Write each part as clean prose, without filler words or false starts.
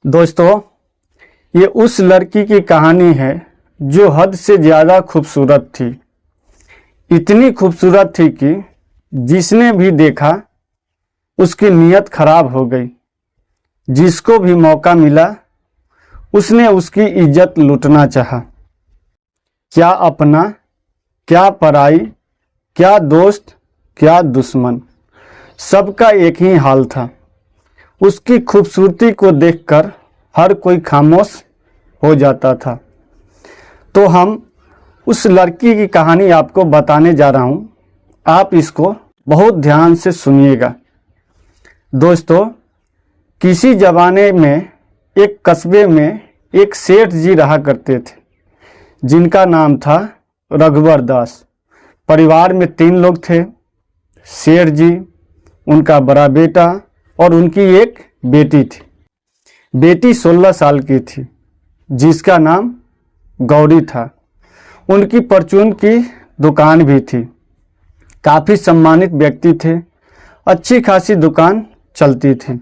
दोस्तों, ये उस लड़की की कहानी है जो हद से ज़्यादा खूबसूरत थी। इतनी खूबसूरत थी कि जिसने भी देखा उसकी नीयत खराब हो गई। जिसको भी मौका मिला उसने उसकी इज्जत लूटना चाहा। क्या अपना, क्या पराई, क्या दोस्त, क्या दुश्मन, सबका एक ही हाल था। उसकी खूबसूरती को देखकर हर कोई खामोश हो जाता था। तो हम उस लड़की की कहानी आपको बताने जा रहा हूँ। आप इसको बहुत ध्यान से सुनिएगा। दोस्तों, किसी ज़माने में एक कस्बे में एक सेठ जी रहा करते थे, जिनका नाम था रघुवर दास। परिवार में 3 लोग थे, सेठ जी, उनका बड़ा बेटा और उनकी एक बेटी थी। बेटी 16 साल की थी, जिसका नाम गौरी था। उनकी परचून की दुकान भी थी। काफ़ी सम्मानित व्यक्ति थे, अच्छी खासी दुकान चलती थी।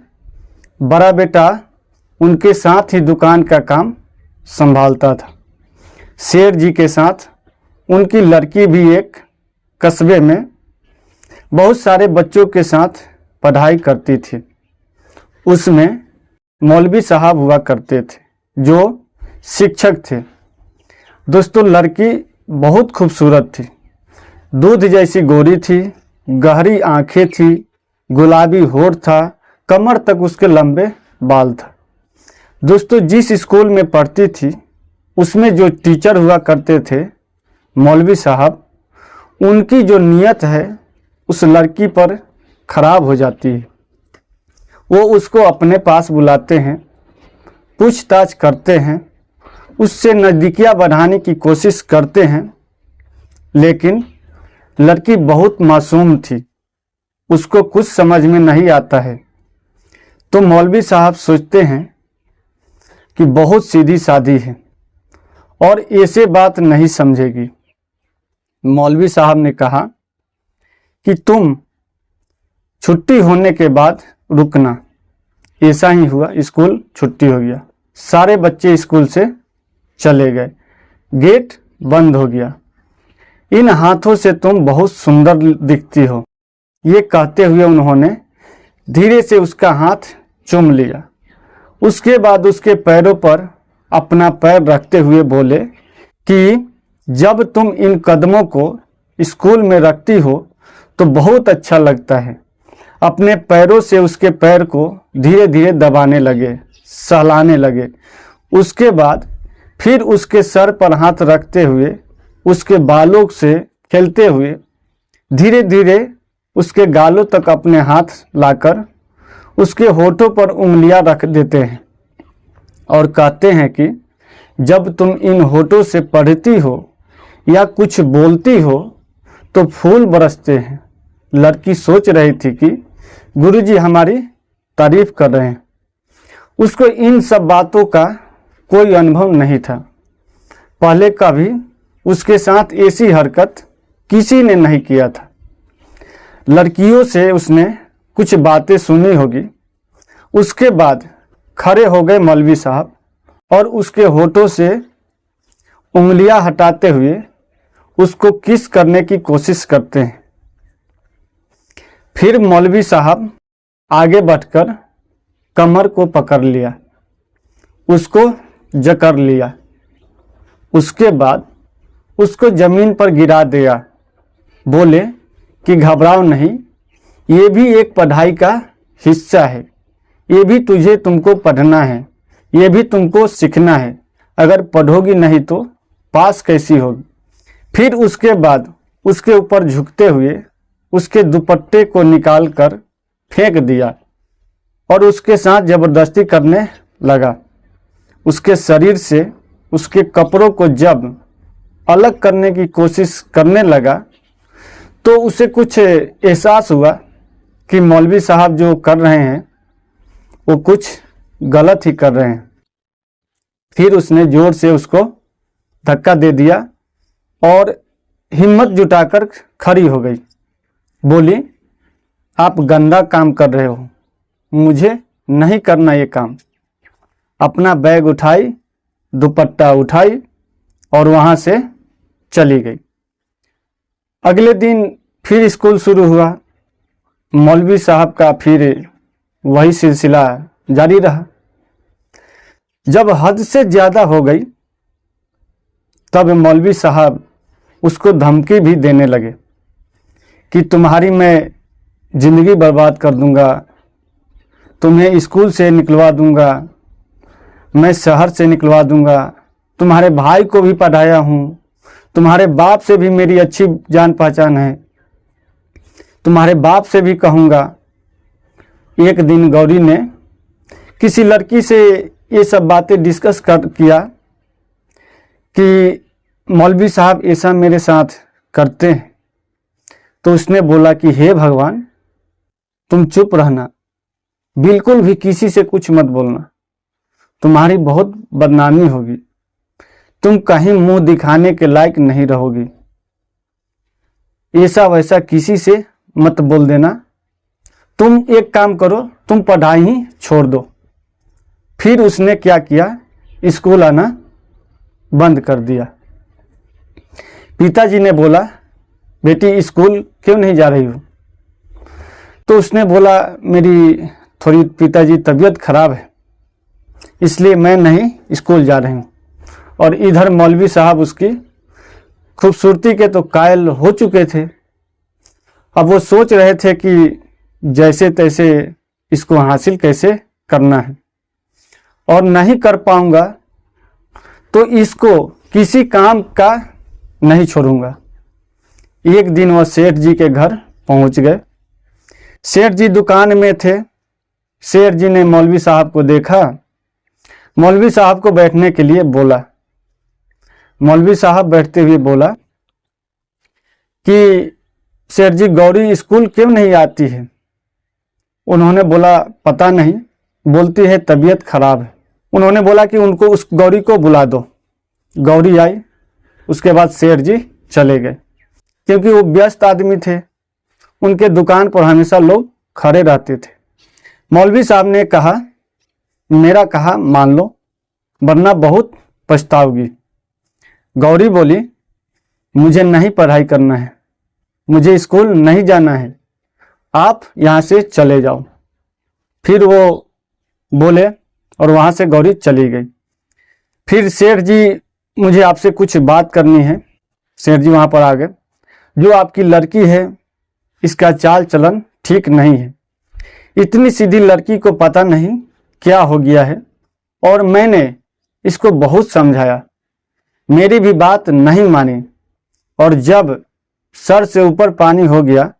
बड़ा बेटा उनके साथ ही दुकान का काम संभालता था। सेठ जी के साथ उनकी लड़की भी एक कस्बे में बहुत सारे बच्चों के साथ पढ़ाई करती थी। उसमें मौलवी साहब हुआ करते थे, जो शिक्षक थे। दोस्तों, लड़की बहुत खूबसूरत थी। दूध जैसी गोरी थी, गहरी आंखें थी, गुलाबी होठ था, कमर तक उसके लंबे बाल था। दोस्तों, जिस स्कूल में पढ़ती थी उसमें जो टीचर हुआ करते थे, मौलवी साहब, उनकी जो नीयत है उस लड़की पर खराब हो जाती है। वो उसको अपने पास बुलाते हैं, पूछताछ करते हैं, उससे नज़दीकियाँ बढ़ाने की कोशिश करते हैं। लेकिन लड़की बहुत मासूम थी, उसको कुछ समझ में नहीं आता है। तो मौलवी साहब सोचते हैं कि बहुत सीधी सादी है और ऐसे बात नहीं समझेगी। मौलवी साहब ने कहा कि तुम छुट्टी होने के बाद रुकना। ऐसा ही हुआ, स्कूल छुट्टी हो गया, सारे बच्चे स्कूल से चले गए, गेट बंद हो गया। इन हाथों से तुम बहुत सुंदर दिखती हो, ये कहते हुए उन्होंने धीरे से उसका हाथ चूम लिया। उसके बाद उसके पैरों पर अपना पैर रखते हुए बोले कि जब तुम इन कदमों को स्कूल में रखती हो तो बहुत अच्छा लगता है। अपने पैरों से उसके पैर को धीरे धीरे दबाने लगे, सहलाने लगे। उसके बाद फिर उसके सर पर हाथ रखते हुए उसके बालों से खेलते हुए धीरे धीरे उसके गालों तक अपने हाथ लाकर उसके होठों पर उंगलियां रख देते हैं और कहते हैं कि जब तुम इन होठों से पढ़ती हो या कुछ बोलती हो तो फूल बरसते हैं। लड़की सोच रही थी कि गुरुजी हमारी तारीफ कर रहे हैं। उसको इन सब बातों का कोई अनुभव नहीं था। पहले कभी उसके साथ ऐसी हरकत किसी ने नहीं किया था। लड़कियों से उसने कुछ बातें सुनी होगी। उसके बाद खड़े हो गए मौलवी साहब और उसके होठों से उंगलियां हटाते हुए उसको किस करने की कोशिश करते हैं। फिर मौलवी साहब आगे बढ़कर कमर को पकड़ लिया, उसको जकड़ लिया। उसके बाद उसको जमीन पर गिरा दिया। बोले कि घबराओ नहीं, ये भी एक पढ़ाई का हिस्सा है। ये भी तुमको पढ़ना है, ये भी तुमको सीखना है। अगर पढ़ोगी नहीं तो पास कैसी होगी। फिर उसके बाद उसके ऊपर झुकते हुए उसके दुपट्टे को निकाल कर फेंक दिया और उसके साथ जबरदस्ती करने लगा। उसके शरीर से उसके कपड़ों को जब अलग करने की कोशिश करने लगा तो उसे कुछ एहसास हुआ कि मौलवी साहब जो कर रहे हैं वो कुछ गलत ही कर रहे हैं। फिर उसने जोर से उसको धक्का दे दिया और हिम्मत जुटाकर खड़ी हो गई। बोली, आप गंदा काम कर रहे हो, मुझे नहीं करना ये काम। अपना बैग उठाई, दुपट्टा उठाई और वहाँ से चली गई। अगले दिन फिर स्कूल शुरू हुआ। मौलवी साहब का फिर वही सिलसिला जारी रहा। जब हद से ज़्यादा हो गई तब मौलवी साहब उसको धमकी भी देने लगे कि तुम्हारी मैं ज़िंदगी बर्बाद कर दूंगा, तुम्हें स्कूल से निकलवा दूंगा, मैं शहर से निकलवा दूंगा, तुम्हारे भाई को भी पढ़ाया हूँ, तुम्हारे बाप से भी मेरी अच्छी जान पहचान है, तुम्हारे बाप से भी कहूँगा। एक दिन गौरी ने किसी लड़की से ये सब बातें डिस्कस किया कि मौलवी साहब ऐसा मेरे साथ करते हैं। तो उसने बोला कि हे भगवान, तुम चुप रहना, बिल्कुल भी किसी से कुछ मत बोलना, तुम्हारी बहुत बदनामी होगी, तुम कहीं मुंह दिखाने के लायक नहीं रहोगी, ऐसा वैसा किसी से मत बोल देना, तुम एक काम करो, तुम पढ़ाई ही छोड़ दो। फिर उसने क्या किया, स्कूल आना बंद कर दिया। पिताजी ने बोला, बेटी स्कूल क्यों नहीं जा रही हो? तो उसने बोला, मेरी थोड़ी पिताजी तबीयत खराब है, इसलिए मैं नहीं स्कूल जा रही हूँ। और इधर मौलवी साहब उसकी खूबसूरती के तो कायल हो चुके थे। अब वो सोच रहे थे कि जैसे तैसे इसको हासिल कैसे करना है, और नहीं कर पाऊंगा तो इसको किसी काम का नहीं छोड़ूंगा। एक दिन वह सेठ जी के घर पहुंच गए। सेठ जी दुकान में थे। सेठ जी ने मौलवी साहब को देखा, मौलवी साहब को बैठने के लिए बोला। मौलवी साहब बैठते हुए बोला कि सेठ जी, गौरी स्कूल क्यों नहीं आती है? उन्होंने बोला, पता नहीं, बोलती है तबीयत खराब है। उन्होंने बोला कि उनको उस गौरी को बुला दो। गौरी आई। उसके बाद सेठ जी चले गए, क्योंकि वो व्यस्त आदमी थे, उनके दुकान पर हमेशा लोग खड़े रहते थे। मौलवी साहब ने कहा, मेरा कहा मान लो, वरना बहुत पछताओगी। गौरी बोली, मुझे नहीं पढ़ाई करना है, मुझे स्कूल नहीं जाना है, आप यहाँ से चले जाओ। फिर वो बोले और वहाँ से गौरी चली गई। फिर सेठ जी, मुझे आपसे कुछ बात करनी है। सेठ जी वहाँ पर आ गए। जो आपकी लड़की है, इसका चाल चलन ठीक नहीं है। इतनी सीधी लड़की को पता नहीं क्या हो गया है, और मैंने इसको बहुत समझाया, मेरी भी बात नहीं मानी, और जब सर से ऊपर पानी हो गया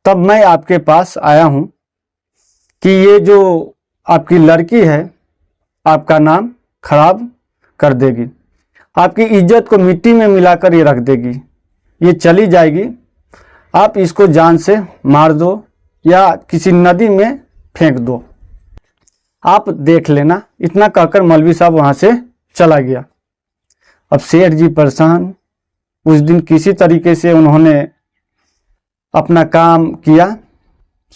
तब मैं आपके पास आया हूँ कि ये जो आपकी लड़की है आपका नाम खराब कर देगी, आपकी इज्जत को मिट्टी में मिलाकर ये रख देगी, ये चली जाएगी, आप इसको जान से मार दो या किसी नदी में फेंक दो, आप देख लेना। इतना कहकर मौलवी साहब वहाँ से चला गया। अब सेठ जी परेशान। उस दिन किसी तरीके से उन्होंने अपना काम किया।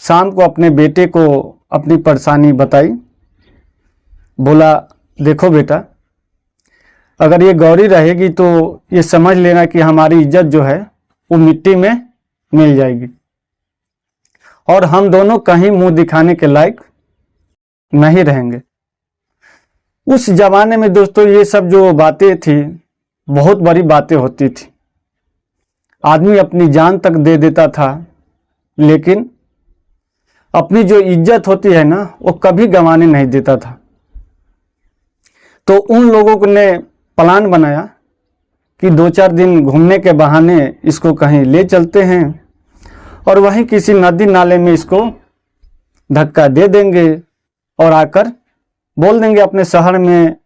शाम को अपने बेटे को अपनी परेशानी बताई। बोला, देखो बेटा, अगर ये गौरी रहेगी तो ये समझ लेना कि हमारी इज्जत जो है वो मिट्टी में मिल जाएगी, और हम दोनों कहीं मुंह दिखाने के लायक नहीं रहेंगे। उस जमाने में दोस्तों ये सब जो बातें थी, बहुत बड़ी बातें होती थी। आदमी अपनी जान तक दे देता था, लेकिन अपनी जो इज्जत होती है ना, वो कभी गंवाने नहीं देता था। तो उन लोगों ने प्लान बनाया कि 2-4 दिन घूमने के बहाने इसको कहीं ले चलते हैं, और वहीं किसी नदी नाले में इसको धक्का दे देंगे, और आकर बोल देंगे अपने शहर में,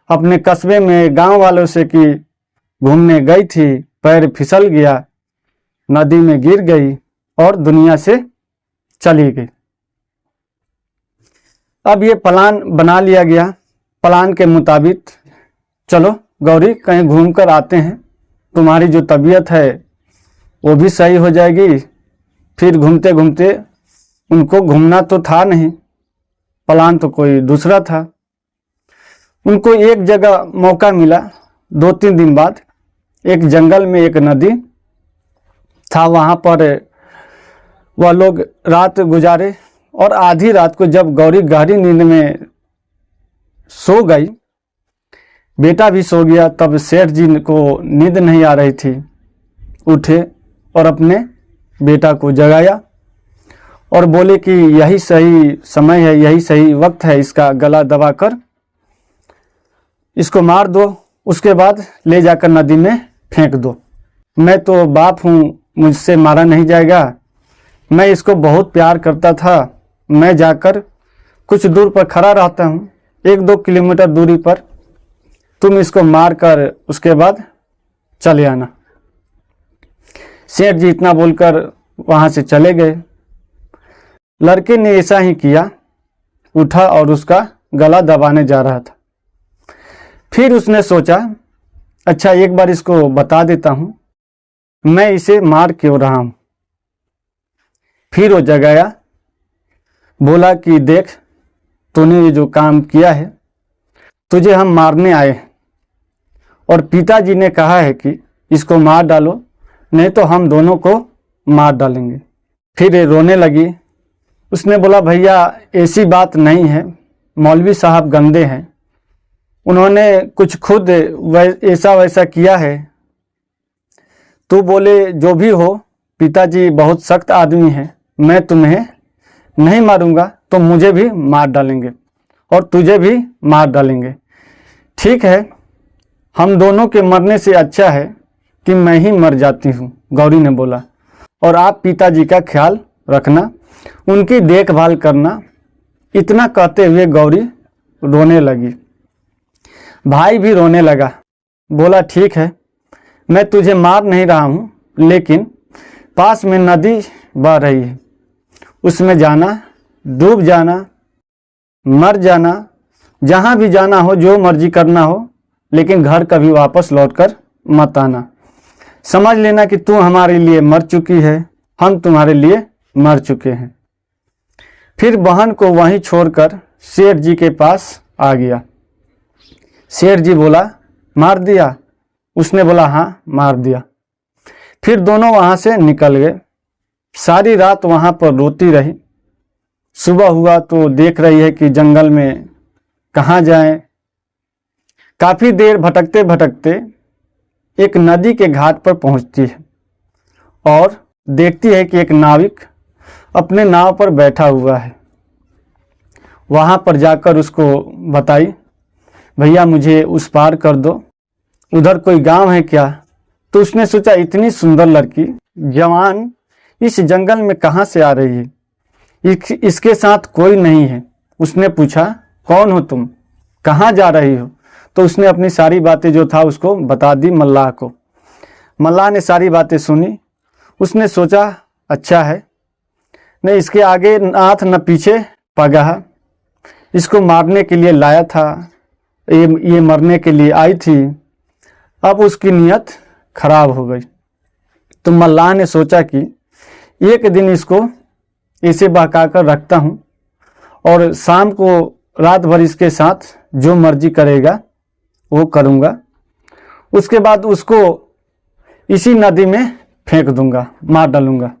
अपने कस्बे में, गांव वालों से कि घूमने गई थी, पैर फिसल गया, नदी में गिर गई और दुनिया से चली गई। अब ये प्लान बना लिया गया। प्लान के मुताबिक, चलो गौरी कहीं घूम कर आते हैं, तुम्हारी जो तबीयत है वो भी सही हो जाएगी। फिर घूमते घूमते, उनको घूमना तो था नहीं, प्लान तो कोई दूसरा था। उनको एक जगह मौका मिला, 2-3 दिन बाद एक जंगल में एक नदी था, वहाँ पर वह लोग रात गुजारे। और आधी रात को जब गौरी गहरी नींद में सो गई, बेटा भी सो गया, तब सेठ जी को नींद नहीं आ रही थी। उठे और अपने बेटा को जगाया और बोले कि यही सही समय है, यही सही वक्त है, इसका गला दबाकर इसको मार दो, उसके बाद ले जाकर नदी में फेंक दो। मैं तो बाप हूँ, मुझसे मारा नहीं जाएगा, मैं इसको बहुत प्यार करता था, मैं जाकर कुछ दूर पर खड़ा रहता हूँ, 1-2 किलोमीटर दूरी पर, तुम इसको मार कर उसके बाद चले आना। सेठ जी इतना बोलकर वहाँ से चले गए। लड़के ने ऐसा ही किया, उठा और उसका गला दबाने जा रहा था। फिर उसने सोचा, अच्छा एक बार इसको बता देता हूँ मैं इसे मार क्यों रहा हूँ। फिर वो जगाया, बोला कि देख, तूने ये जो काम किया है, तुझे हम मारने आए हैं और पिताजी ने कहा है कि इसको मार डालो, नहीं तो हम दोनों को मार डालेंगे। फिर ये रोने लगी। उसने बोला, भैया ऐसी बात नहीं है, मौलवी साहब गंदे हैं, उन्होंने कुछ खुद ऐसा वैसा किया है। तू बोले जो भी हो, पिताजी बहुत सख्त आदमी है, मैं तुम्हें नहीं मारूंगा तो मुझे भी मार डालेंगे और तुझे भी मार डालेंगे। ठीक है, हम दोनों के मरने से अच्छा है कि मैं ही मर जाती हूँ, गौरी ने बोला, और आप पिताजी का ख्याल रखना, उनकी देखभाल करना। इतना कहते हुए गौरी रोने लगी। भाई भी रोने लगा। बोला, ठीक है, मैं तुझे मार नहीं रहा हूँ, लेकिन पास में नदी बह रही है, उसमें जाना, डूब जाना, मर जाना, जहाँ भी जाना हो, जो मर्जी करना हो, लेकिन घर कभी वापस लौटकर मत आना। समझ लेना कि तू हमारे लिए मर चुकी है, हम तुम्हारे लिए मर चुके हैं। फिर बहन को वहीं छोड़कर शेर जी के पास आ गया। शेर जी बोला, मार दिया? उसने बोला, हाँ मार दिया। फिर दोनों वहाँ से निकल गए। सारी रात वहाँ पर रोती रही। सुबह हुआ तो देख रही है कि जंगल में कहाँ जाएं। काफ़ी देर भटकते भटकते एक नदी के घाट पर पहुँचती है और देखती है कि एक नाविक अपने नाव पर बैठा हुआ है। वहाँ पर जाकर उसको बताई, भैया मुझे उस पार कर दो, उधर कोई गांव है क्या? तो उसने सोचा, इतनी सुंदर लड़की जवान इस जंगल में कहाँ से आ रही है, इसके साथ कोई नहीं है। उसने पूछा, कौन हो तुम, कहाँ जा रही हो? तो उसने अपनी सारी बातें जो था उसको बता दी मल्लाह को। मल्लाह ने सारी बातें सुनी। उसने सोचा, अच्छा है, नहीं इसके आगे नाथ न पीछे पगाह, इसको मारने के लिए लाया था, ये मरने के लिए आई थी। अब उसकी नीयत खराब हो गई। तो मल्लाह ने सोचा कि एक दिन इसको इसे बहका कर रखता हूँ और शाम को रात भर इसके साथ जो मर्जी करेगा वो करूँगा, उसके बाद उसको इसी नदी में फेंक दूंगा, मार डालूंगा।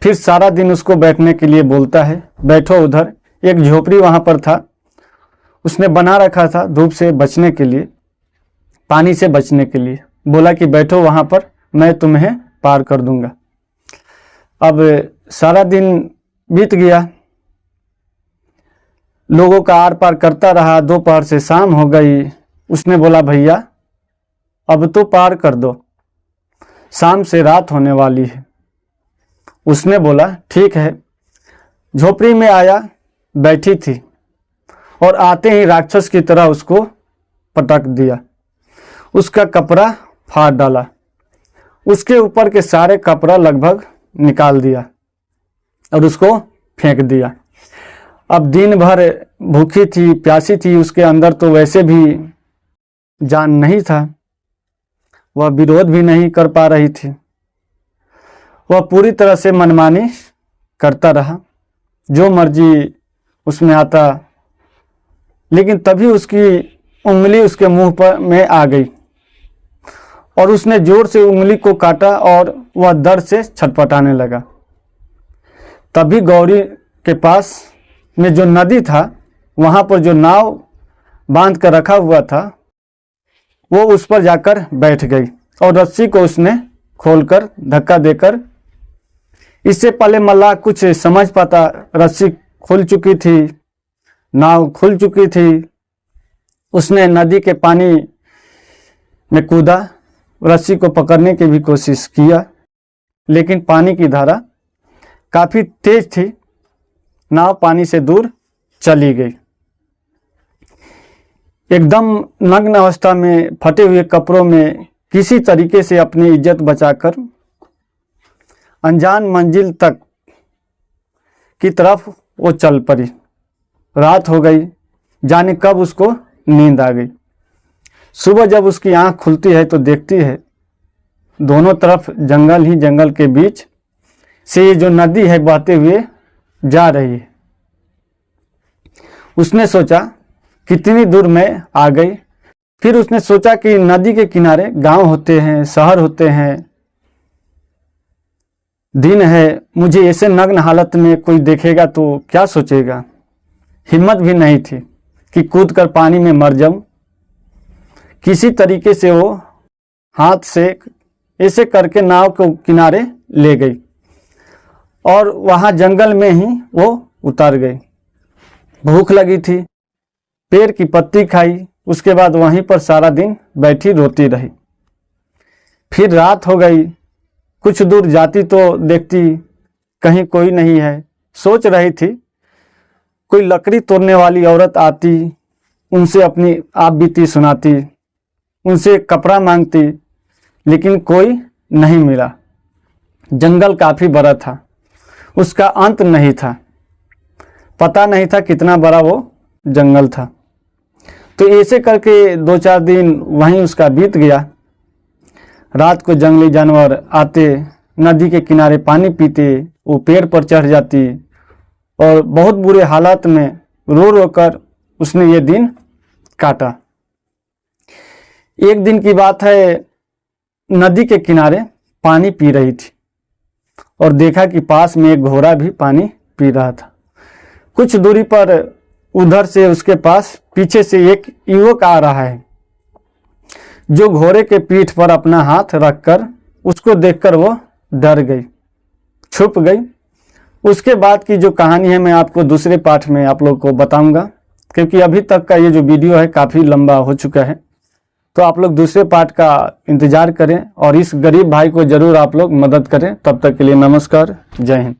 फिर सारा दिन उसको बैठने के लिए बोलता है, बैठो उधर। एक झोपड़ी वहाँ पर था, उसने बना रखा था धूप से बचने के लिए, पानी से बचने के लिए। बोला कि बैठो वहाँ पर, मैं तुम्हें पार कर दूंगा। अब सारा दिन बीत गया, लोगों का आर पार करता रहा। दोपहर से शाम हो गई। उसने बोला, भैया अब तो पार कर दो, शाम से रात होने वाली है। उसने बोला, ठीक है। झोपड़ी में आया, बैठी थी और आते ही राक्षस की तरह उसको पटक दिया, उसका कपड़ा फाड़ डाला, उसके ऊपर के सारे कपड़ा लगभग निकाल दिया और उसको फेंक दिया। अब दिन भर भूखी थी, प्यासी थी, उसके अंदर तो वैसे भी जान नहीं था, वह विरोध भी नहीं कर पा रही थी। वह पूरी तरह से मनमानी करता रहा, जो मर्जी उसमें आता। लेकिन तभी उसकी उंगली उसके मुंह पर में आ गई और उसने जोर से उंगली को काटा और वह दर्द से छटपटाने लगा। तभी गौरी के पास में जो नदी था, वहां पर जो नाव बांध कर रखा हुआ था, वो उस पर जाकर बैठ गई और रस्सी को उसने खोलकर धक्का देकर, इससे पहले मल्लाह कुछ समझ पाता, रस्सी खुल चुकी थी, नाव खुल चुकी थी। उसने नदी के पानी में कूदा, रस्सी को पकड़ने की भी कोशिश किया, लेकिन पानी की धारा काफी तेज थी, नाव पानी से दूर चली गई। एकदम नग्न अवस्था में, फटे हुए कपड़ों में, किसी तरीके से अपनी इज्जत बचाकर अनजान मंजिल तक की तरफ वो चल पड़ी। रात हो गई, जाने कब उसको नींद आ गई। सुबह जब उसकी आंख खुलती है तो देखती है दोनों तरफ जंगल ही जंगल के बीच से ये जो नदी है बहते हुए जा रही है। उसने सोचा कितनी दूर मैं आ गई। फिर उसने सोचा कि नदी के किनारे गांव होते हैं, शहर होते हैं, दिन है, मुझे ऐसे नग्न हालत में कोई देखेगा तो क्या सोचेगा। हिम्मत भी नहीं थी कि कूदकर पानी में मर जाऊं। किसी तरीके से वो हाथ से ऐसे करके नाव को किनारे ले गई और वहां जंगल में ही वो उतर गई। भूख लगी थी, पेड़ की पत्ती खाई, उसके बाद वहीं पर सारा दिन बैठी रोती रही। फिर रात हो गई, कुछ दूर जाती तो देखती कहीं कोई नहीं है। सोच रही थी कोई लकड़ी तोड़ने वाली औरत आती, उनसे अपनी आप बीती सुनाती, उनसे कपड़ा मांगती, लेकिन कोई नहीं मिला। जंगल काफी बड़ा था, उसका अंत नहीं था, पता नहीं था कितना बड़ा वो जंगल था। तो ऐसे करके 2-4 दिन वहीं उसका बीत गया। रात को जंगली जानवर आते, नदी के किनारे पानी पीते, वो पेड़ पर चढ़ जाती और बहुत बुरे हालात में रो रो कर उसने ये दिन काटा। एक दिन की बात है, नदी के किनारे पानी पी रही थी और देखा कि पास में एक घोड़ा भी पानी पी रहा था। कुछ दूरी पर उधर से उसके पास पीछे से एक युवक आ रहा है, जो घोड़े के पीठ पर अपना हाथ रखकर, उसको देखकर वो डर गई, छुप गई। उसके बाद की जो कहानी है मैं आपको दूसरे पार्ट में आप लोग को बताऊंगा, क्योंकि अभी तक का ये जो वीडियो है काफ़ी लंबा हो चुका है। तो आप लोग दूसरे पार्ट का इंतजार करें और इस गरीब भाई को ज़रूर आप लोग मदद करें। तब तक के लिए नमस्कार, जय हिंद।